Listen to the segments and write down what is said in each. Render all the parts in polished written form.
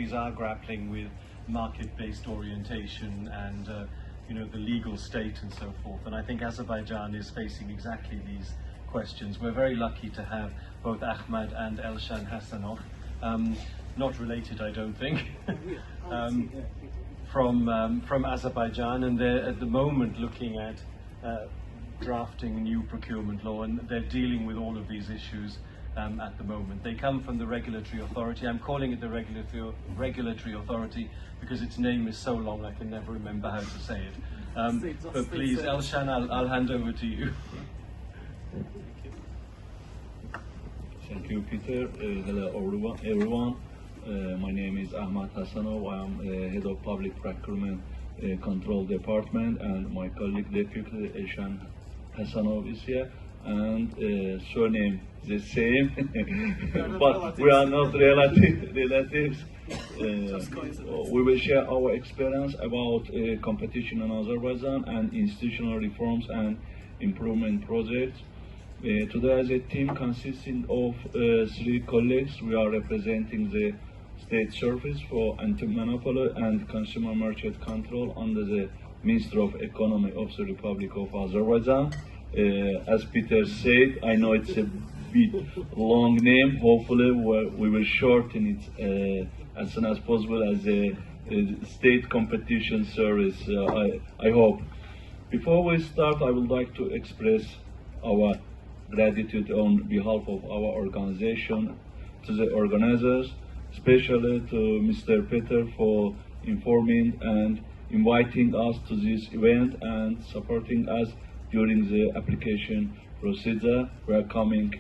countries are grappling with market-based orientation and the legal state and so forth. And I think Azerbaijan is facing exactly these questions. We're very lucky to have both Əhməd and Elşən Həsənov, not related, I don't think, from Azerbaijan, and they're at the moment looking at drafting a new procurement law, and they're dealing with all of these issues at the moment. They come from the regulatory authority. I'm calling it the regulatory authority because its name is so long I can never remember how to say it. But please, Elşən, I'll hand over to you. Thank you, Peter. Hello, everyone. My name is Əhməd Həsənov. I am head of Public Procurement Control Department, and my colleague Deputy Elşən Həsənov is here. And surname the same, but we are not relatives. We will share our experience about competition in Azerbaijan and institutional reforms and improvement projects. Today, as a team consisting of 3 colleagues, we are representing the State Service for Anti-Monopoly and Consumer Market Control under the Ministry of Economy of the Republic of Azerbaijan. As Peter said, I know it's a bit long name. Hopefully, we will shorten it as soon as possible as a State Competition Service. I hope. Before we start, I would like to express our gratitude on behalf of our organization to the organizers, especially to Mr. Peter for informing and inviting us to this event and supporting us during the application procedure. We are coming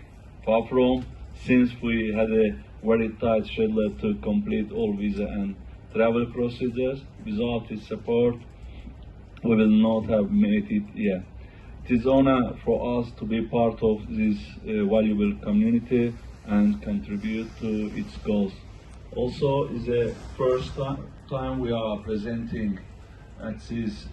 far from, since we had a very tight schedule to complete all visa and travel procedures. Without his support, we will not have made it yet. It is an honor for us to be part of this valuable community and contribute to its goals. Also, it's the first time we are presenting at this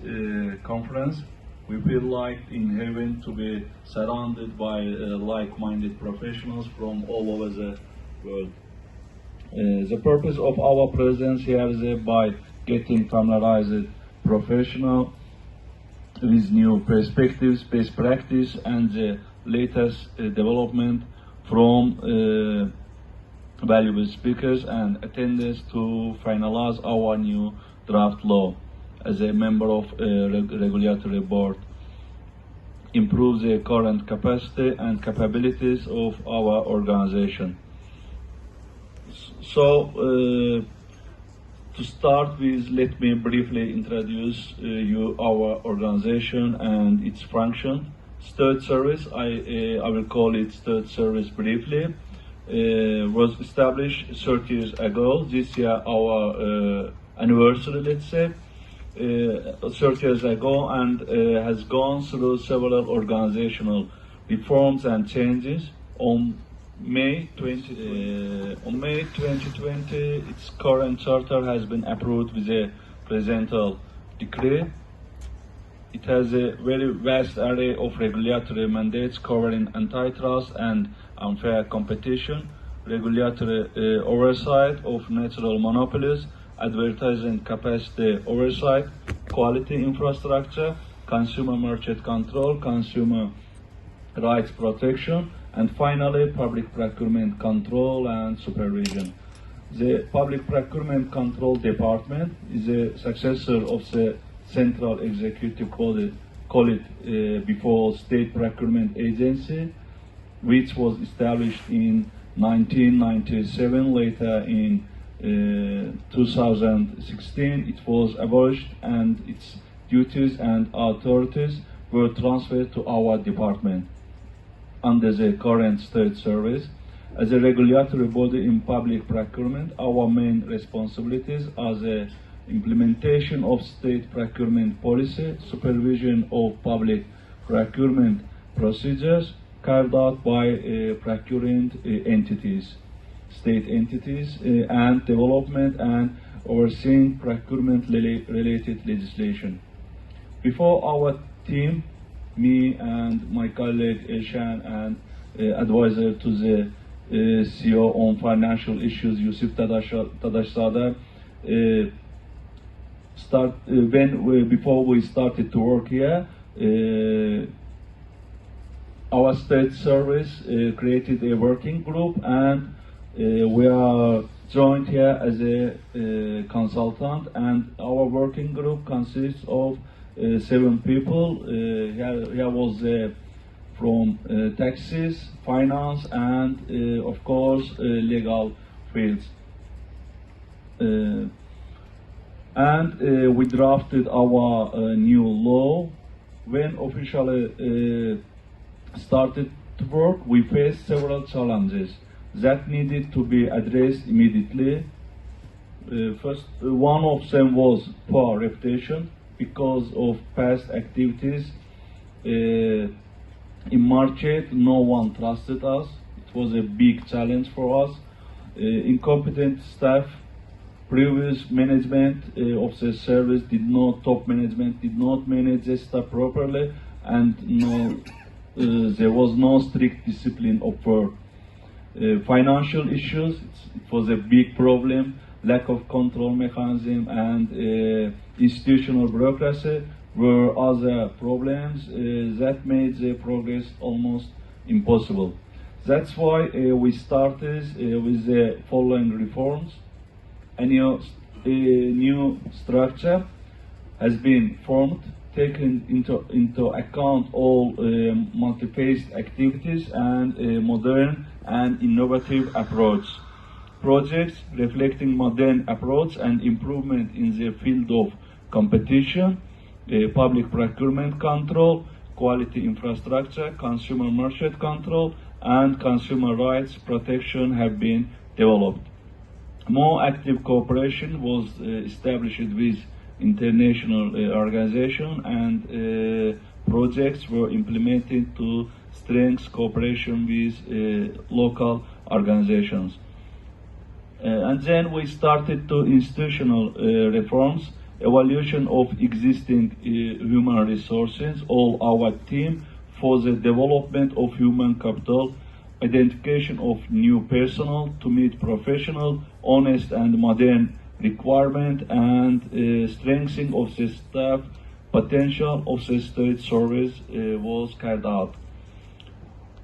conference. We feel like in heaven to be surrounded by like-minded professionals from all over the world. The purpose of our presence here is by getting familiarized professional with new perspectives, best practice, and the latest development from valuable speakers and attendees to finalize our new draft law. As a member of a regulatory board, improve the current capacity and capabilities of our organization. So, to start with, let me briefly introduce our organization and its function. State Service, I will call it State Service briefly, was established 30 years ago. This year, our anniversary, let's say. 30 years ago, and has gone through several organizational reforms and changes. On May 2020, its current charter has been approved with a presidential decree. It has a very vast array of regulatory mandates covering antitrust and unfair competition, regulatory oversight of natural monopolies, advertising capacity oversight, quality infrastructure, consumer market control, consumer rights protection, and finally public procurement control and supervision. The Public Procurement Control Department is a successor of the Central Executive Body, call it before State Procurement Agency, which was established in 1997, later in 2016 it was abolished and its duties and authorities were transferred to our department under the current State Service. As a regulatory body in public procurement, our main responsibilities are the implementation of state procurement policy, supervision of public procurement procedures carried out by procuring entities, state entities, and development and overseeing procurement-related legislation. Before our team, me and my colleague Elşən and advisor to the CEO on financial issues, Yusuf Tadashzadeh, before we started to work here, our state service created a working group, and we are joined here as a consultant, and our working group consists of 7 people. Here was from taxes, finance, and of course legal fields. And we drafted our new law. When officially started to work, we faced several challenges that needed to be addressed immediately. First, one of them was poor reputation because of past activities. In market, no one trusted us. It was a big challenge for us. Incompetent staff, previous management of the service top management did not manage the staff properly, and there was no strict discipline of work. Financial issues, it was a big problem. Lack of control mechanism and institutional bureaucracy were other problems that made the progress almost impossible. That's why we started with the following reforms. A new structure has been formed, taking into account all multi-phased activities and a modern and innovative approach. Projects reflecting modern approach and improvement in the field of competition, public procurement control, quality infrastructure, consumer market control, and consumer rights protection have been developed. More active cooperation was established with international organizations, and projects were implemented to strengthen cooperation with local organizations. And then we started to institutional reforms, evaluation of existing human resources, all our team for the development of human capital, identification of new personnel to meet professional, honest and modern requirement, and strengthening of the staff potential of the state service was carried out.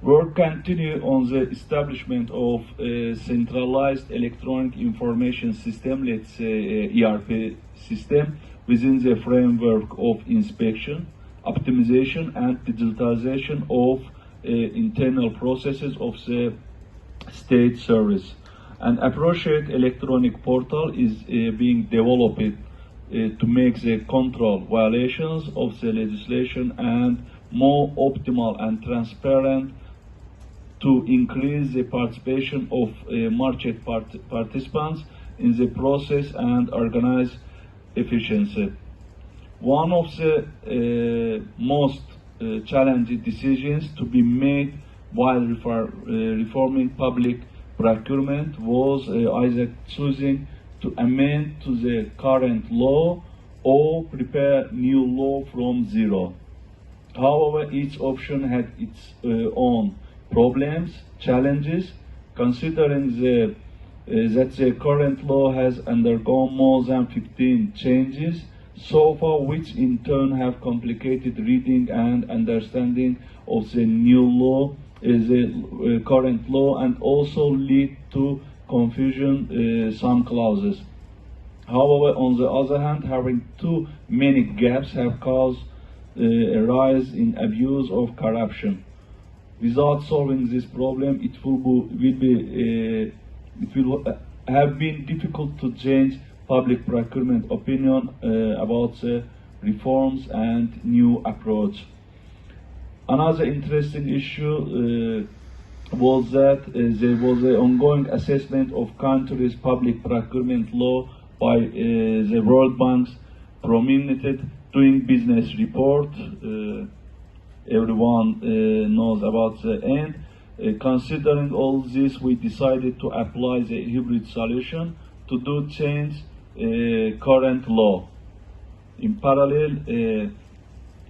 Work continued on the establishment of a centralized electronic information system, let's say ERP system, within the framework of inspection, optimization and digitalization of internal processes of the state service. An appropriate electronic portal is being developed to make the control violations of the legislation and more optimal and transparent, to increase the participation of market participants in the process and organize efficiency. One of the most challenging decisions to be made while reforming public procurement was either choosing to amend to the current law or prepare new law from zero. However, each option had its own problems, challenges, considering that the current law has undergone more than 15 changes so far, which in turn have complicated reading and understanding of the new law, the current law, and also lead to confusion some clauses. However, on the other hand, having too many gaps have caused a rise in abuse of corruption. Without solving this problem, it will have been difficult to change public procurement opinion about the reforms and new approach. Another interesting issue was that there was an ongoing assessment of countries' public procurement law by the World Bank's prominent Doing Business report. Everyone knows about the end. Considering all this, we decided to apply the hybrid solution to change current law. In parallel,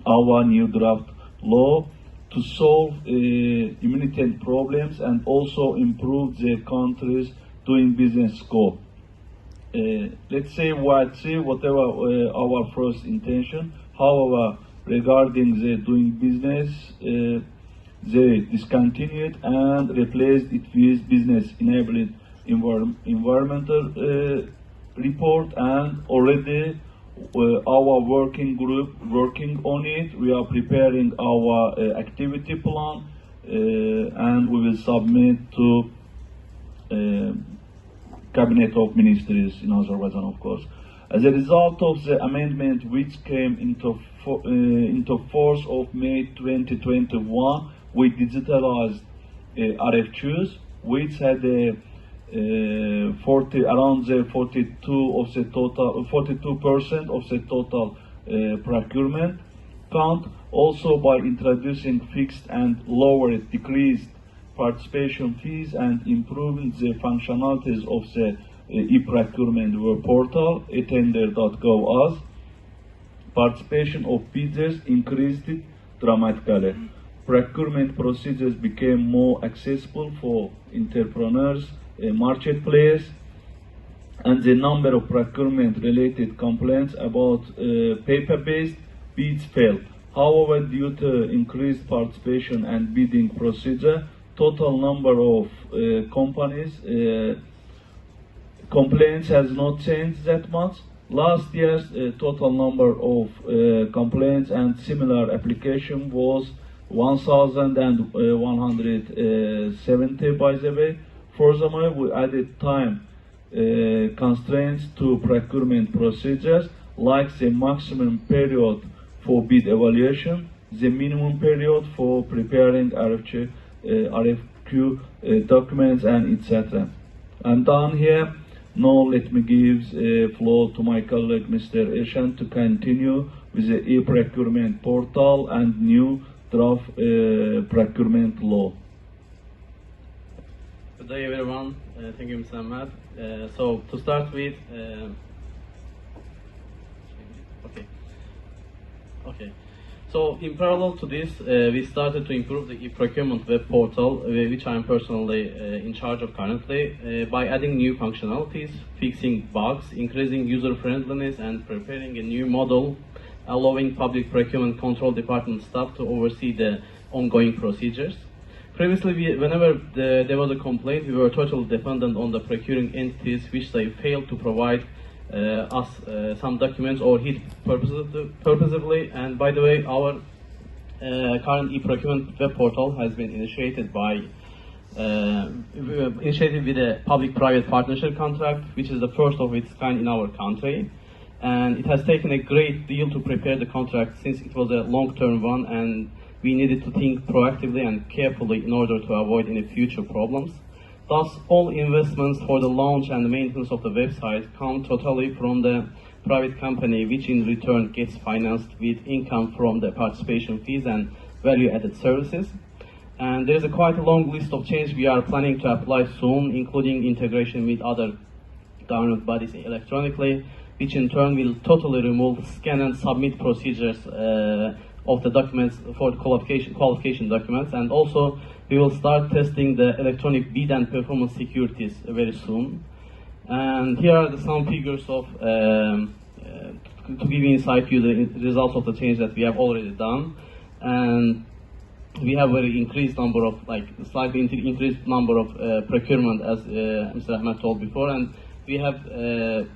our new draft law to solve immediate problems and also improve the country's doing business scope. Let's say whatever our first intention. However, regarding the doing business, they discontinued and replaced it with business enabling environmental report, and already our working group working on it. We are preparing our activity plan and we will submit to Cabinet of Ministries in Azerbaijan, of course. As a result of the amendment which came into force of May 2021, we digitalized RFQs, which had a around the 42% of the total procurement count. Also, by introducing fixed and lowered decreased participation fees and improving the functionalities of the e-procurement web portal, etender.gov.az, participation of bidders increased dramatically. Procurement procedures became more accessible for entrepreneurs, market players, and the number of procurement-related complaints about paper-based bids fell. However, due to increased participation and bidding procedure, total number of companies complaints has not changed that much. Last year's total number of complaints and similar application was 1,170, by the way. Furthermore, we added time constraints to procurement procedures, like the maximum period for bid evaluation, the minimum period for preparing RFQ documents, and etc. I'm done here. Now let me give the floor to my colleague, Mr. Elşən, to continue with the e-procurement portal and new draft procurement law. Good day, everyone. Thank you, Mr. Əhməd. So to start with, okay. So in parallel to this, we started to improve the e-procurement web portal, which I am personally in charge of currently, by adding new functionalities, fixing bugs, increasing user friendliness, and preparing a new model, allowing public procurement control department staff to oversee the ongoing procedures. Previously, whenever there was a complaint, we were totally dependent on the procuring entities, which they failed to provide us some documents or hid purposefully. And by the way, our current e-procurement web portal has been initiated with a public-private partnership contract, which is the first of its kind in our country. And it has taken a great deal to prepare the contract, since it was a long-term one, and we needed to think proactively and carefully in order to avoid any future problems. Thus, all investments for the launch and the maintenance of the website come totally from the private company, which in return gets financed with income from the participation fees and value-added services. And there is quite a long list of changes we are planning to apply soon, including integration with other government bodies electronically, which in turn will totally remove scan and submit procedures of the documents for the qualification documents. And also we will start testing the electronic bid and performance securities very soon. And here are some figures of to give insight to the results of the change that we have already done. And we have very increased number of, slightly increased number of procurement, as Mr. Əhməd told before. And we have in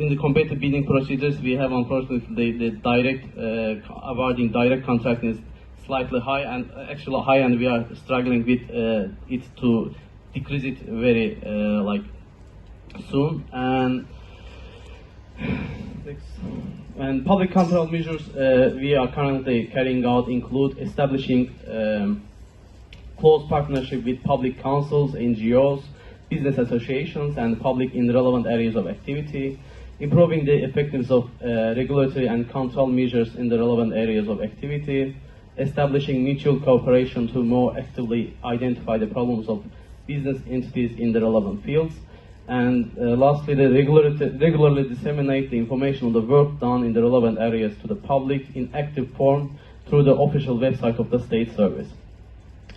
the competitive bidding procedures, we have unfortunately the direct awarding direct contract is slightly high, and actually high, and we are struggling with it to decrease it very soon. And public control measures we are currently carrying out include establishing close partnership with public councils, NGOs, business associations, and public in relevant areas of activity, improving the effectiveness of regulatory and control measures in the relevant areas of activity, establishing mutual cooperation to more actively identify the problems of business entities in the relevant fields, And lastly, they regularly disseminate the information on the work done in the relevant areas to the public in active form through the official website of the state service.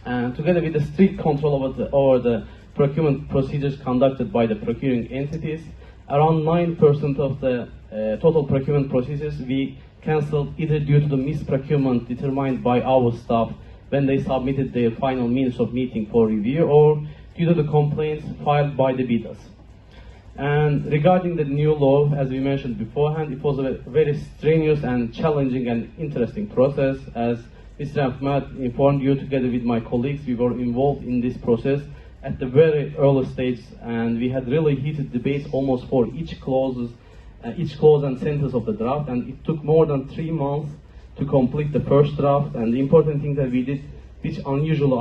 And together with the strict control over the procurement procedures conducted by the procuring entities, around 9% of the total procurement procedures we cancelled either due to the misprocurement determined by our staff when they submitted their final minutes of meeting for review, or due to the complaints filed by the bidders. And regarding the new law, as we mentioned beforehand, it was a very strenuous and challenging and interesting process. As Mr. Əhməd informed you, together with my colleagues, we were involved in this process at the very early stage, and we had really heated debates almost for each clause and sentence of the draft, and it took more than 3 months to complete the first draft. And the important thing that we did, which usually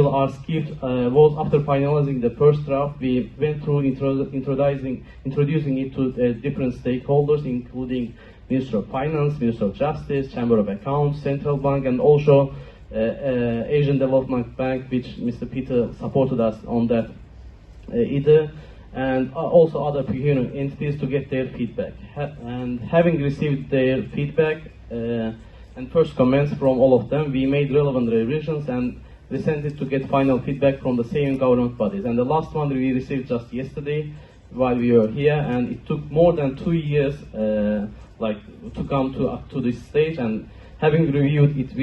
are skipped, was after finalizing the first draft, we went through introducing it to different stakeholders, including Minister of Finance, Minister of Justice, Chamber of Accounts, Central Bank, and also Asian Development Bank, which Mr. Peter supported us on that either, and also other procurement entities to get their feedback. And having received their feedback and first comments from all of them, we made relevant revisions and we sent it to get final feedback from the same government bodies. And the last one we received just yesterday while we were here, and it took more than 2 years to come to this stage. And having reviewed it,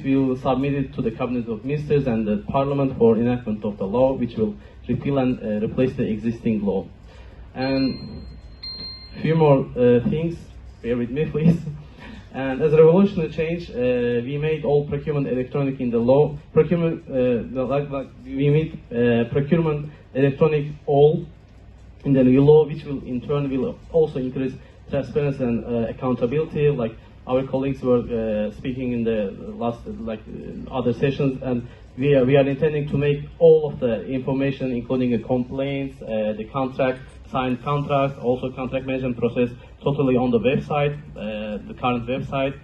we will submit it to the Cabinet of Ministers and the Parliament for enactment of the law, which will repeal and replace the existing law. And a few more things, bear with me please. And as a revolutionary change, we made all procurement electronic in the law. Procurement, we made procurement electronic all in the new law, which will in turn also increase transparency and accountability. Like our colleagues were speaking in the last other sessions, and we are intending to make all of the information, including the complaints, the contract, signed contract, also contract management process, totally on the website, the current website.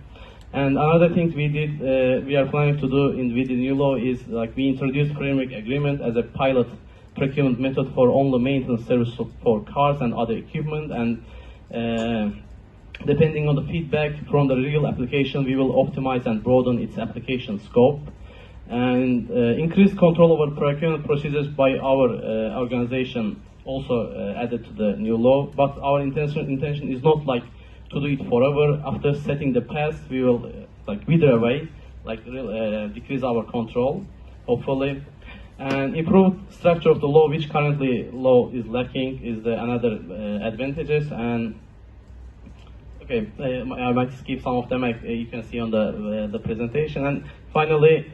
And another thing we did, we are planning to do with the new law is we introduced framework agreement as a pilot procurement method for only maintenance service for cars and other equipment. And depending on the feedback from the real application, we will optimize and broaden its application scope. And increased control over procurement procedures by our organization also added to the new law. But our intention is not to do it forever. After setting the path, we will wither away, decrease our control, hopefully. And improved structure of the law, which currently law is lacking, is another advantages. And okay, I might skip some of them. You can see on the presentation. And finally,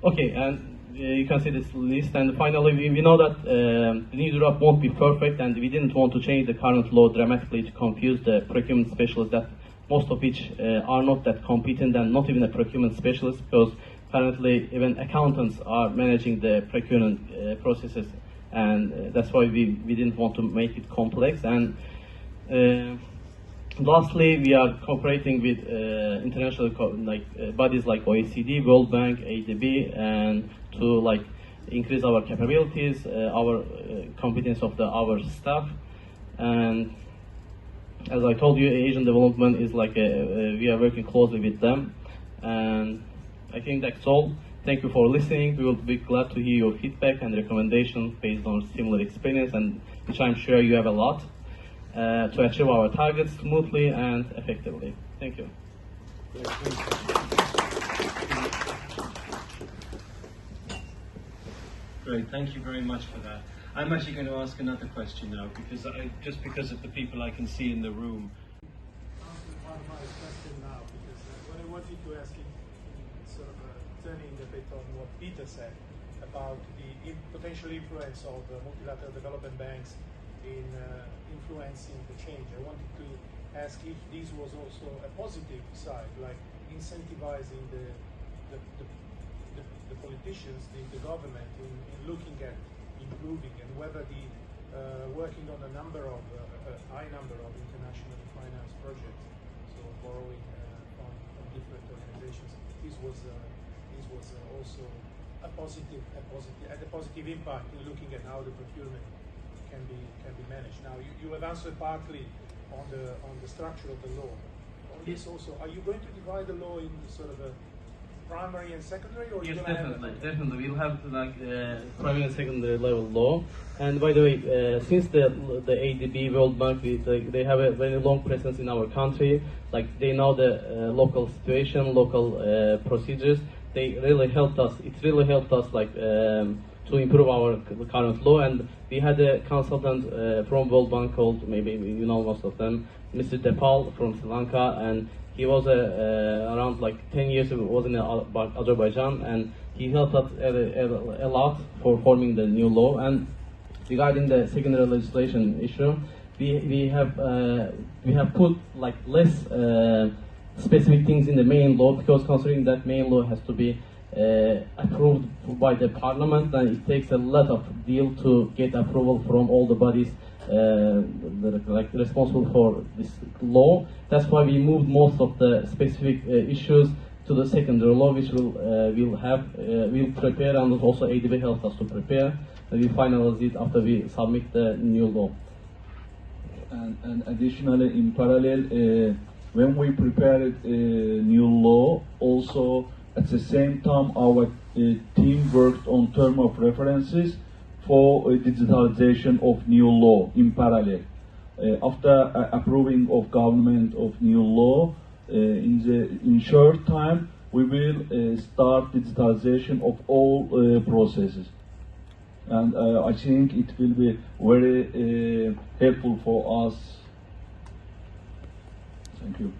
okay, and you can see this list. And finally, we know that the new draft won't be perfect, and we didn't want to change the current law dramatically to confuse the procurement specialists, that most of which are not that competent and not even a procurement specialist, because currently even accountants are managing the procurement processes, and that's why we didn't want to make it complex. And lastly, we are cooperating with international bodies like OECD, World Bank, ADB, and to increase our capabilities, our competence of our staff. And as I told you, Asian development is we are working closely with them. And I think that's all. Thank you for listening. We will be glad to hear your feedback and recommendations based on similar experience, and which I'm sure you have a lot, to achieve our targets smoothly and effectively. Thank you. Great, thank you very much for that. I'm actually going to ask another question now, because just because of the people I can see in the room. Part of my question now, because what I wanted to ask you, sort of turning a bit on what Peter said about the potential influence of multilateral development banks in influencing the change. I wanted to ask if this was also a positive side, like incentivizing the politicians, the government, in looking at improving, and whether the working on a high number of international finance projects, so borrowing from different organizations, this was also a positive impact in looking at how the procurement can be managed. Now you have answered partly on the structure of the law. On this also, are you going to divide the law in sort of a primary and secondary, or yes, definitely. We'll have like primary and secondary level law. And by the way, since the ADB World Bank, they have a very long presence in our country. Like they know the local situation, local procedures. They really helped us. It really helped us like to improve our current law. And we had a consultant from World Bank called, maybe you know most of them, Mr. Depal from Sri Lanka, and he was around like 10 years ago, was in Azerbaijan, and he helped us a lot for forming the new law. And regarding the secondary legislation issue, we have put like less specific things in the main law, because considering that main law has to be approved by the parliament, and it takes a lot of deal to get approval from all the bodies that are like responsible for this law. That's why we moved most of the specific issues to the secondary law, which we'll prepare, and also ADB helped us to prepare. And we finalize it after we submit the new law. And additionally, in parallel, when we prepared a new law, also at the same time our team worked on term of references for digitalization of new law in parallel. After approving of government of new law, in short time we will start digitalization of all processes. And I think it will be very helpful for us. Thank you.